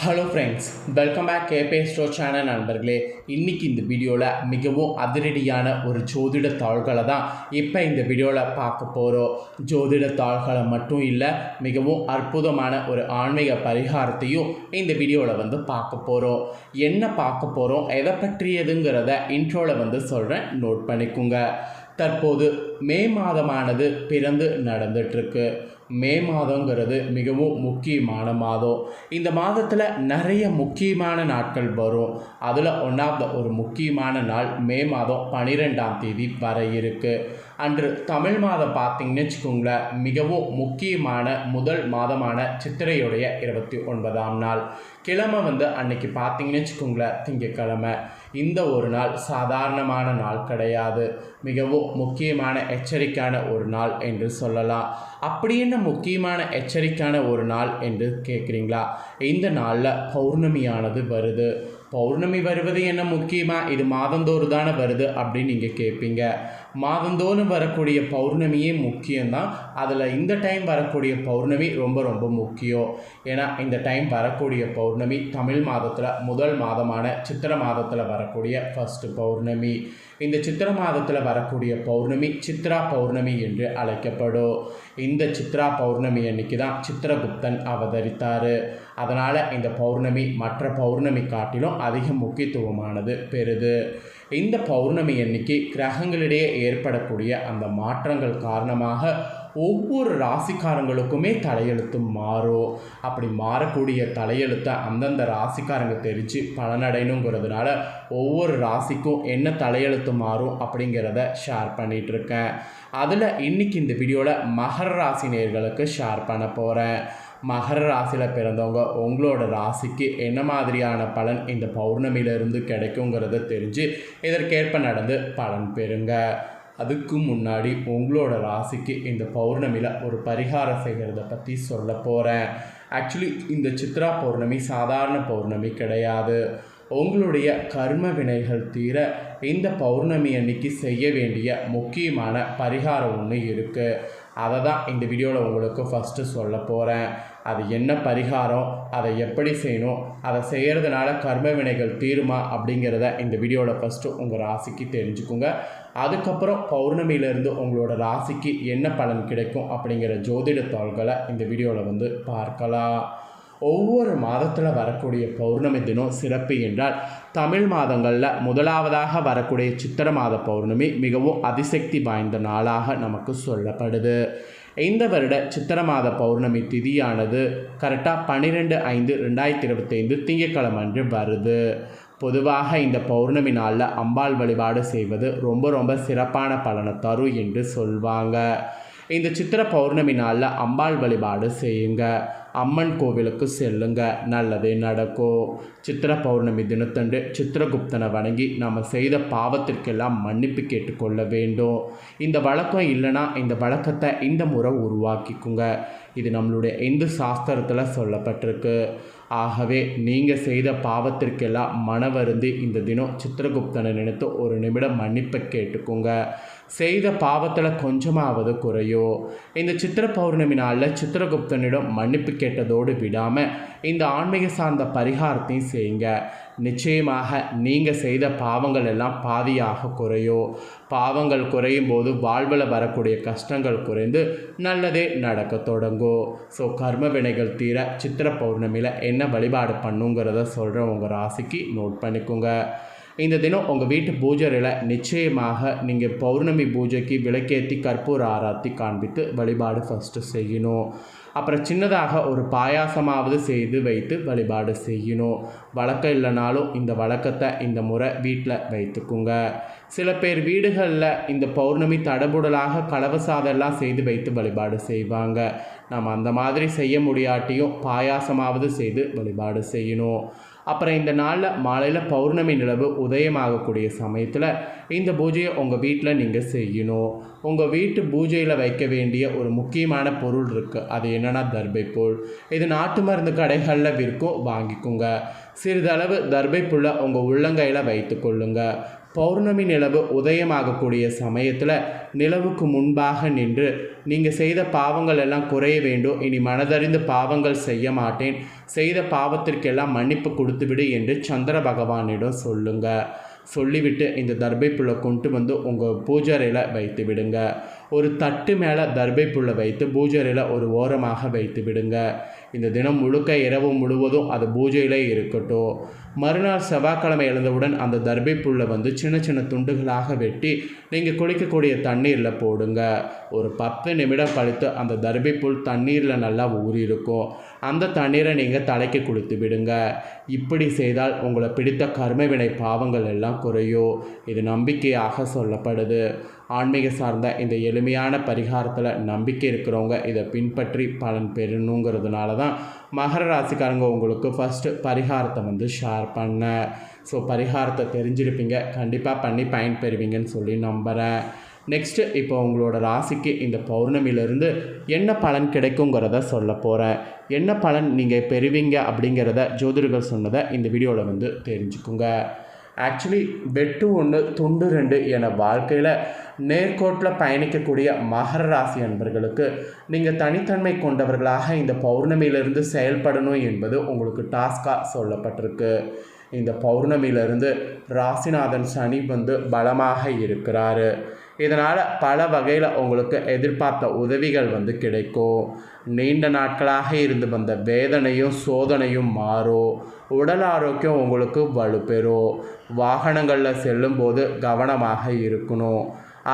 Hello friends, welcome back கேபே store channel நண்பர்களே. இன்றைக்கி இந்த வீடியோவில் மிகவும் அதிரடியான ஒரு ஜோதிட தாள்களை தான் இப்போ இந்த வீடியோவில் பார்க்க போகிறோம். ஜோதிட தாள்களை மட்டும் இல்லை, மிகவும் அற்புதமான ஒரு ஆன்மீக பரிகாரத்தையும் இந்த வீடியோவில் பார்க்க போகிறோம். என்ன பார்க்க போகிறோம், எதை பற்றியதுங்கிறத இன்ட்ரோவில் சொல்கிறேன், நோட் பண்ணிக்கோங்க. தற்போது மே மாதமானது பிறந்து நடந்துட்டுருக்கு. மே மாதங்கிறது மிகவும் முக்கியமான மாதம். இந்த மாதத்தில் நிறைய முக்கியமான நாட்கள் வரும். அதில் ஒரு முக்கியமான நாள் மே மாதம் 12ஆம் தேதி வர இருக்குது. அன்று தமிழ் மாதம் பார்த்திங்கன்னு வச்சுக்கோங்களேன், மிகவும் முக்கியமான முதல் மாதமான சித்திரையுடைய 29ஆம் நாள். கிழமை அன்னைக்கு பார்த்திங்கன்னு வச்சுக்கோங்களேன், திங்கக்கிழமை. இந்த ஒரு நாள் சாதாரணமான நாள் கிடையாது, மிகவும் முக்கியமான எச்சரிக்கையான ஒரு நாள் என்று சொல்லலாம். அப்படின்னு முக்கியமான எச்சரிக்கையான ஒரு நாள் என்று கேட்குறீங்களா? இந்த நாளில் பௌர்ணமியானது வருது. பௌர்ணமி வருவது என்ன முக்கியமாக, இது மாதந்தோறும் தானே வருது அப்படின்னு நீங்கள் கேட்பீங்க. மாதந்தோறும் வரக்கூடிய பௌர்ணமியே முக்கியம்தான். அதில் இந்த டைம் வரக்கூடிய பௌர்ணமி ரொம்ப ரொம்ப முக்கியம். ஏன்னா இந்த டைம் வரக்கூடிய பௌர்ணமி தமிழ் மாதத்தில் முதல் மாதமான சித்திரை மாதத்தில் வரக்கூடிய ஃபஸ்ட்டு பௌர்ணமி. இந்த சித்திரை மாதத்தில் வரக்கூடிய பௌர்ணமி சித்ரா பௌர்ணமி என்று அழைக்கப்படும். இந்த சித்ரா பௌர்ணமி அன்னைக்கு தான் சித்திரகுப்தன் அவதரித்தார். அதனால் இந்த பௌர்ணமி மற்ற பௌர்ணமி காட்டிலும் அதிக முக்கியத்துவமானது பெறுது. இந்த பௌர்ணமி அன்னைக்கு கிரகங்களிடையே ஏற்படக்கூடிய அந்த மாற்றங்கள் காரணமாக ஒவ்வொரு ராசிக்காரங்களுக்குமே தலையெழுத்து மாறும். அப்படி மாறக்கூடிய தலையெழுத்தை அந்தந்த ராசிக்காரங்க தெரிஞ்சு பலனடையணுங்கிறதுனால ஒவ்வொரு ராசிக்கும் என்ன தலையெழுத்து மாறும் அப்படிங்கிறத ஷேர் பண்ணிகிட்ருக்கேன். அதில் இன்றைக்கி இந்த வீடியோவில் மகர ராசி நேயர்களுக்கு ஷேர் பண்ண போகிறேன். மகர ராசியில் பிறந்தவங்க உங்களோட ராசிக்கு என்ன மாதிரியான பலன் இந்த பௌர்ணமியிலிருந்து கிடைக்குங்கிறத தெரிஞ்சு இதற்கேற்ப நடந்து பலன் பெறுங்க. அதுக்கு முன்னாடி உங்களோட ராசிக்கு இந்த பௌர்ணமியில் ஒரு பரிகாரம் செய்கிறத பற்றி சொல்ல போகிறேன். ஆக்சுவலி இந்த சித்ரா பௌர்ணமி சாதாரண பௌர்ணமி கிடையாது. உங்களுடைய கர்ம வினைகள் தீர இந்த பௌர்ணமி அன்னைக்கு செய்ய வேண்டிய முக்கியமான பரிகாரம் ஒன்று இருக்குது. அதை தான் இந்த வீடியோவில் உங்களுக்கு ஃபஸ்ட்டு சொல்ல போகிறேன். அது என்ன பரிகாரம், அதை எப்படி செய்யணும், அதை செய்கிறதுனால கர்ம வினைகள் தீருமா அப்படிங்கிறத இந்த வீடியோவில் ஃபஸ்ட்டு உங்கள் ராசிக்கு தெரிஞ்சுக்குங்க. அதுக்கப்புறம் பௌர்ணமியிலேருந்து உங்களோட ராசிக்கு என்ன பலன் கிடைக்கும் அப்படிங்கிற ஜோதிட தாள்களை இந்த வீடியோவில் பார்க்கலாம். ஒவ்வொரு மாதத்தில் வரக்கூடிய பௌர்ணமி தினம் சிறப்பு என்றால், தமிழ் மாதங்களில் முதலாவதாக வரக்கூடிய சித்திரை மாத பௌர்ணமி மிகவும் அதிசக்தி வாய்ந்த நாளாக நமக்கு சொல்லப்படுது. இந்த வருட சித்திரை மாத பௌர்ணமி திதியானது கரெக்டாக 12/5/2025 திங்கட்கிழமை அன்று வருது. பொதுவாக இந்த பௌர்ணமி நாளில் அம்பாள் வழிபாடு செய்வது ரொம்ப ரொம்ப சிறப்பான பலனை தரும் என்று சொல்வாங்க. இந்த சித்திரை பௌர்ணமி நாளில் அம்பாள் வழிபாடு செய்யுங்க. அம்மன் கோவிலுக்கு செல்லுங்க, நல்லதே நடக்கும். சித்திரை பௌர்ணமி தினத்தன்று சித்திரகுப்தனை வணங்கி நம்ம செய்த பாவத்திற்கெல்லாம் மன்னிப்பு கேட்டுக்கொள்ள வேண்டும். இந்த வழக்கம் இல்லைன்னா இந்த வழக்கத்தை இந்த முறை உருவாக்கிக்குங்க. இது நம்மளுடைய இந்து சாஸ்திரத்தில் சொல்லப்பட்டிருக்கு. ஆகவே நீங்கள் செய்த பாவத்திற்கெல்லாம் மனவருந்தி இந்த தினம் சித்திரகுப்தனை நினைத்து ஒரு நிமிடம் மன்னிப்பை கேட்டுக்கோங்க. செய்த பாவத்தில் கொஞ்சமாவது குறையும். இந்த சித்திரை பௌர்ணமி நாளில் சித்திரகுப்தனிடம் மன்னிப்பு கேட்டதோடு விடாமல் இந்த ஆன்மீக சார்ந்த பரிகாரத்தையும் செய்யுங்க. நிச்சயமாக நீங்கள் செய்த பாவங்கள் எல்லாம் பாதியாக குறையும். பாவங்கள் குறையும் போது வாழ்வில் வரக்கூடிய கஷ்டங்கள் குறைந்து நல்லதே நடக்க தொடங்கும். ஸோ கர்ம வினைகள் தீர சித்திரை பௌர்ணமியில் என்ன வழிபாடு பண்ணுங்கிறத சொல்கிற உங்கள் ராசிக்கு நோட் பண்ணிக்கோங்க. இந்த தினம் உங்கள் வீட்டு பூஜையில் நிச்சயமாக நீங்கள் பௌர்ணமி பூஜைக்கு விளக்கேற்றி கற்பூர ஆராத்தி காண்பித்து வழிபாடு ஃபஸ்ட்டு செய்யணும். அப்புறம் சின்னதாக ஒரு பாயாசமாவது செய்து வைத்து வழிபாடு செய்யணும். வழக்கம் இல்லைனாலும் இந்த வழக்கத்தை இந்த முறை வீட்டில் வைத்துக்குங்க. சில பேர் வீடுகளில் இந்த பௌர்ணமி தடபுடலாக கலவசாதெல்லாம் செய்து வைத்து வழிபாடு செய்வாங்க. நம்ம அந்த மாதிரி செய்ய முடியாட்டியும் பாயாசமாவது செய்து வழிபாடு செய்யணும். அப்புறம் இந்த நாளில் மாலையில் பௌர்ணமி நிலவு உதயமாகக்கூடிய சமயத்தில் இந்த பூஜையை உங்கள் வீட்டில் நீங்கள் செய்யணும். உங்கள் வீட்டு பூஜையில் வைக்க வேண்டிய ஒரு முக்கியமான பொருள் இருக்குது. அது என்னென்னா தர்பைப்புல். இது நாட்டு மருந்து கடைகளில் விற்கும், வாங்கிக்கோங்க. சிறிதளவு தர்பைப்புல்லை உங்கள் உள்ளங்கையில் வைத்து கொள்ளுங்க. பௌர்ணமி நிலவு உதயமாகக்கூடிய சமயத்தில் நிலவுக்கு முன்பாக நின்று நீங்கள் செய்த பாவங்கள் எல்லாம் குறைய வேண்டும், இனி மனதறிந்து பாவங்கள் செய்ய மாட்டேன், செய்த பாவத்திற்கெல்லாம் மன்னிப்பு கொடுத்துவிடு என்று சந்திர பகவானிடம் சொல்லுங்கள். சொல்லிவிட்டு இந்த தர்பை புல்லை கொண்டு வந்து உங்கள் பூஜரையில் வைத்து விடுங்க. ஒரு தட்டு மேலே தர்பை புல்லை வைத்து பூஜரையில் ஒரு ஓரமாக வைத்து விடுங்க. இந்த தினம் முழுக்க இரவு முழுவதும் அது பூஜையிலே இருக்கட்டும். மறுநாள் செவ்வாய்க்கிழமை எழுந்தவுடன் அந்த தர்பை புல்லை வந்து சின்ன சின்ன துண்டுகளாக வெட்டி நீங்கள் குளிக்கக்கூடிய தண்ணீரில் போடுங்க. ஒரு 10 நிமிடம் கழித்து அந்த தர்பை புல் தண்ணீரில் நல்லா ஊறியிருக்கும். அந்த தண்ணீரை நீங்கள் தலைக்கு குளித்து விடுங்க. இப்படி செய்தால் உங்களை பிடித்த கர்மவினை பாவங்கள் எல்லாம் குறையும். இது நம்பிக்கையாக சொல்லப்படுது. ஆன்மீக சார்ந்த இந்த எளிமையான பரிகாரத்தில் நம்பிக்கை இருக்கிறவங்க இதை பின்பற்றி பலன் பெறணுங்கிறதுனால தான் மகர ராசிக்காரங்க உங்களுக்கு ஃபஸ்ட்டு பரிகாரத்தை வந்து ஷேர் பண்ணேன். ஸோ பரிகாரத்தை தெரிஞ்சிருப்பீங்க, கண்டிப்பாக பண்ணி பயன்பெறுவீங்கன்னு சொல்லி நம்புகிறேன். நெக்ஸ்ட்டு இப்போ உங்களோட ராசிக்கு இந்த பௌர்ணமியிலேருந்து என்ன பலன் கிடைக்குங்கிறத சொல்ல போகிறேன். என்ன பலன் நீங்கள் பெறுவீங்க அப்படிங்கிறத ஜோதிடர்கள் சொன்னதை இந்த வீடியோவில் வந்து தெரிஞ்சுக்குங்க. ஆக்சுவலி வெட்டு 1 துண்டு 2 என வாழ்க்கையில் நேர்கோட்டில் பயணிக்கக்கூடிய மகர ராசி அன்பர்களுக்கு நீங்கள் தனித்தன்மை கொண்டவர்களாக இந்த பௌர்ணமியிலிருந்து செயல்படணும் என்பது உங்களுக்கு டாஸ்காக சொல்லப்பட்டிருக்கு. இந்த பௌர்ணமியிலிருந்து ராசிநாதன் சனி வந்து பலமாக இருக்கிறாரு. இதனால் பல வகையில் உங்களுக்கு எதிர்பார்த்த உதவிகள் வந்து கிடைக்கும். நீண்ட நாட்களாக இருந்து வந்த வேதனையும் சோதனையும் மாறும். உடல் ஆரோக்கியம் உங்களுக்கு வலுப்பெறும். வாகனங்களில் செல்லும்போது கவனமாக இருக்கணும்.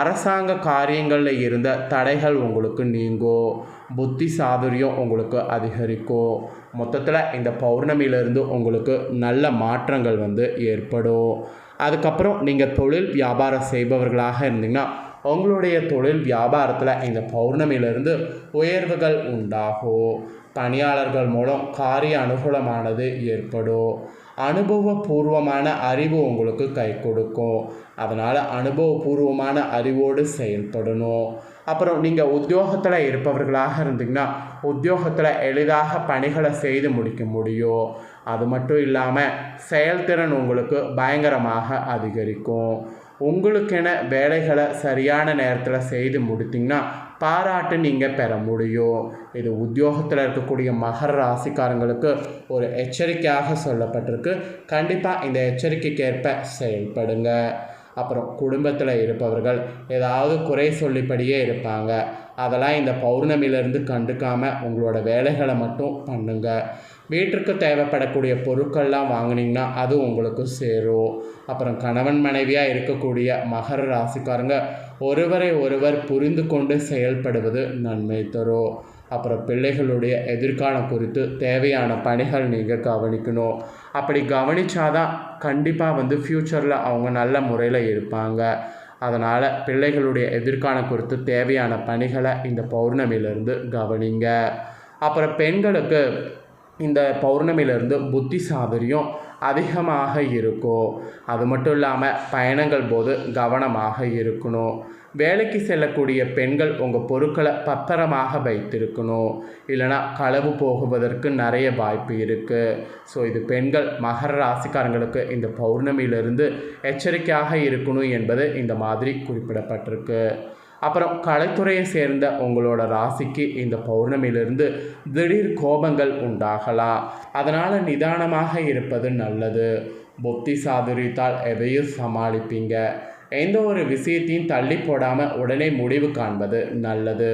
அரசாங்க காரியங்களில் இருந்த தடைகள் உங்களுக்கு நீங்கும். புத்தி சாதுரியம் உங்களுக்கு அதிகரிக்கும். மொத்தத்தில் இந்த பௌர்ணமியிலிருந்து உங்களுக்கு நல்ல மாற்றங்கள் வந்து ஏற்படும். அதுக்கப்புறம் நீங்கள் தொழில் வியாபாரம் செய்பவர்களாக இருந்தீங்கன்னா உங்களுடைய தொழில் வியாபாரத்தில் இந்த பௌர்ணமியிலிருந்து உயர்வுகள் உண்டாகும். பணியாளர்கள் மூலம் காரிய அனுகூலமானது ஏற்படும். அனுபவபூர்வமான அறிவு உங்களுக்கு கை கொடுக்கும். அதனால் அனுபவபூர்வமான அறிவோடு செயல்படணும். அப்புறம் நீங்கள் உத்தியோகத்தில் இருப்பவர்களாக இருந்தீங்கன்னா உத்தியோகத்தில் எளிதாக பணிகளை செய்து முடிக்க முடியும். அது மட்டும் இல்லாமல் செயல்திறன் உங்களுக்கு பயங்கரமாக அதிகரிக்கும். உங்களுக்கென வேலைகளை சரியான நேரத்தில் செய்து முடித்திங்கன்னா பாராட்டு நீங்கள் பெற முடியும். இது உத்தியோகத்தில் இருக்கக்கூடிய மகர ராசிக்காரங்களுக்கு ஒரு எச்சரிக்கையாக சொல்லப்பட்டிருக்கு. கண்டிப்பாக இந்த எச்சரிக்கைக்கேற்ப செயல்படுங்க. அப்புறம் குடும்பத்தில் இருப்பவர்கள் ஏதாவது குறை சொல்லிப்படியே இருப்பாங்க. அதெல்லாம் இந்த பௌர்ணமியிலேருந்து கண்டுக்காமல் உங்களோட வேலைகளை மட்டும் பண்ணுங்கள். வீட்டிற்கு தேவைப்படக்கூடிய பொருட்கள்லாம் வாங்கினீங்கன்னா அது உங்களுக்கு சேரும். அப்புறம் கணவன் மனைவியாக இருக்கக்கூடிய மகர ராசிக்காரங்க ஒருவரை ஒருவர் புரிந்து கொண்டு செயல்படுவது நன்மை தரும். அப்புறம் பிள்ளைகளுடைய எதிர்காலம் குறித்து தேவையான பணிகள் நீங்கள் கவனிக்கணும். அப்படி கவனித்தாதான் கண்டிப்பாக வந்து ஃப்யூச்சரில் அவங்க நல்ல முறையில் இருப்பாங்க. அதனால் பிள்ளைகளுடைய எதிர்காலம் குறித்து தேவையான பணிகளை இந்த பௌர்ணமியிலிருந்து கவனிங்க. அப்புறம் பெண்களுக்கு இந்த பௌர்ணமியிலிருந்து புத்தி சாதுரியம் அதிகமாக இருக்கும். அது மட்டும் இல்லாமல் பயணங்கள் போது கவனமாக இருக்கணும். வேலைக்கு செல்லக்கூடிய பெண்கள் உங்கள் பொருட்களை பத்திரமாக வைத்திருக்கணும். இல்லைனா களவு போகுவதற்கு நிறைய வாய்ப்பு இருக்குது. ஸோ இது பெண்கள் மகர ராசிக்காரங்களுக்கு இந்த பௌர்ணமியிலிருந்து எச்சரிக்கையாக இருக்கணும் என்பது இந்த மாதிரி குறிப்பிடப்பட்டிருக்கு. அப்புறம் கலைத்துறையை சேர்ந்த உங்களோட ராசிக்கு இந்த பௌர்ணமியிலிருந்து திடீர் கோபங்கள் உண்டாகலாம். அதனால் நிதானமாக இருப்பது நல்லது. புத்தி சாதுரியத்தால் எதையும் சமாளிப்பீங்க. எந்த ஒரு விஷயத்தையும் தள்ளி போடாமல் உடனே முடிவு காண்பது நல்லது.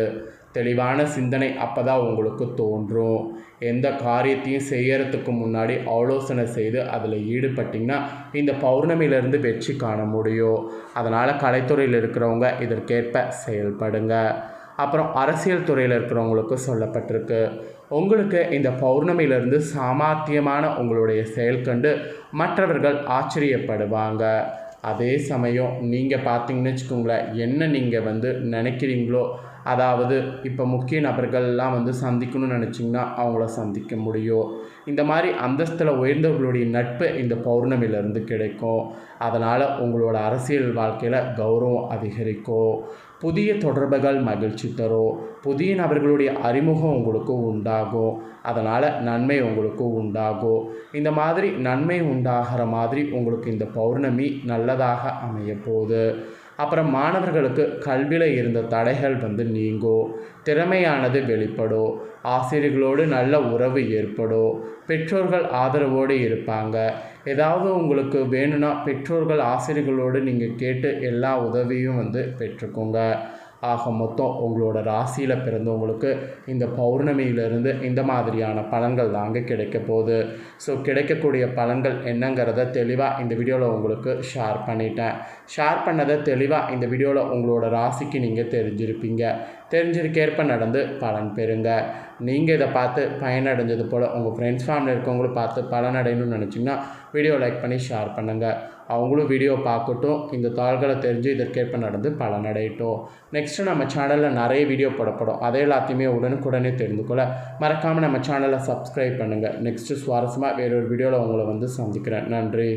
தெளிவான சிந்தனை அப்போ தான் உங்களுக்கு தோன்றும். எந்த காரியத்தையும் செய்யறதுக்கு முன்னாடி ஆலோசனை செய்து அதில் ஈடுபட்டிங்கன்னா இந்த பௌர்ணமியிலிருந்து வெற்றி காண முடியும். அதனால் கலைத்துறையில் இருக்கிறவங்க இதற்கேற்ப செயல்படுங்க. அப்புறம் அரசியல் துறையில் இருக்கிறவங்களுக்கு சொல்லப்பட்டிருக்கு. உங்களுக்கு இந்த பௌர்ணமியிலிருந்து சாமர்த்தியமான உங்களுடைய செயல் கண்டு மற்றவர்கள் ஆச்சரியப்படுவாங்க. அதே சமயம் நீங்கள் பார்த்தீங்கன்னு வச்சுக்கோங்களேன், என்ன நீங்கள் வந்து நினைக்கிறீங்களோ அதாவது இப்போ முக்கிய நபர்கள்லாம் வந்து சந்திக்கணும்னு நினச்சிங்கன்னா அவங்கள சந்திக்க முடியும். இந்த மாதிரி அந்தஸ்தில் உயர்ந்தவர்களுடைய நட்பு இந்த பௌர்ணமியிலேருந்து கிடைக்கும். அதனால் உங்களோட அரசியல் வாழ்க்கையில் கௌரவம் அதிகரிக்கும். புதிய தொடர்புகள் மகிழ்ச்சி தரும். புதிய நபர்களுடைய அறிமுகம் உங்களுக்கு உண்டாகும். அதனால் நன்மை உங்களுக்கு உண்டாகும். இந்த மாதிரி நன்மை உண்டாகிற மாதிரி உங்களுக்கு இந்த பௌர்ணமி நல்லதாக அமைய போகுது. அப்புறம் மாணவர்களுக்கு கல்வியில் இருந்த தடைகள் வந்து நீங்கும். திறமையானது வெளிப்படும். ஆசிரியர்களோடு நல்ல உறவு ஏற்படும். பெற்றோர்கள் ஆதரவோடு இருப்பாங்க. ஏதாவது உங்களுக்கு வேணும்னா பெற்றோர்கள் ஆசிரியர்களோடு நீங்கள் கேட்டு எல்லா உதவியும் வந்து பெற்றுக்கோங்க. ஆக மொத்தம் உங்களோட ராசியில் பிறந்தவங்களுக்கு இந்த பௌர்ணமியிலிருந்து இந்த மாதிரியான பலன்கள் தாங்க கிடைக்க போகுது. ஸோ கிடைக்கக்கூடிய பலன்கள் என்னங்கிறத தெளிவாக இந்த வீடியோவில் உங்களுக்கு ஷேர் பண்ணிட்டேன். ஷேர் பண்ணதை தெளிவாக இந்த வீடியோவில் உங்களோட ராசிக்கு நீங்கள் தெரிஞ்சிருப்பீங்க. தெரிஞ்சிருக்கேற்ப நடந்து பலன் பெறுங்க. நீங்கள் இதை பார்த்து பயனடைஞ்சது போல் உங்கள் ஃப்ரெண்ட்ஸ் ஃபேமிலி இருக்கவங்களும் பார்த்து பலனடையணும்னு நினச்சிங்கன்னா வீடியோ லைக் பண்ணி ஷேர் பண்ணுங்கள். அவங்களும் வீடியோ பார்க்கட்டும், இந்த தாள்களை தெரிஞ்சு இதற்கேற்ப நடந்து பலனடையட்டும். நெக்ஸ்ட்டு நம்ம சேனலில் நிறைய வீடியோ போடப்படும். அதை எல்லாத்தையுமே உடனுக்குடனே தெரிந்து கொள்ள மறக்காமல் நம்ம சேனலை சப்ஸ்கிரைப் பண்ணுங்கள். நெக்ஸ்ட்டு சுவாரஸ்யமாக வேறொரு வீடியோவில் உங்களை வந்து சந்திக்கிறேன். நன்றி.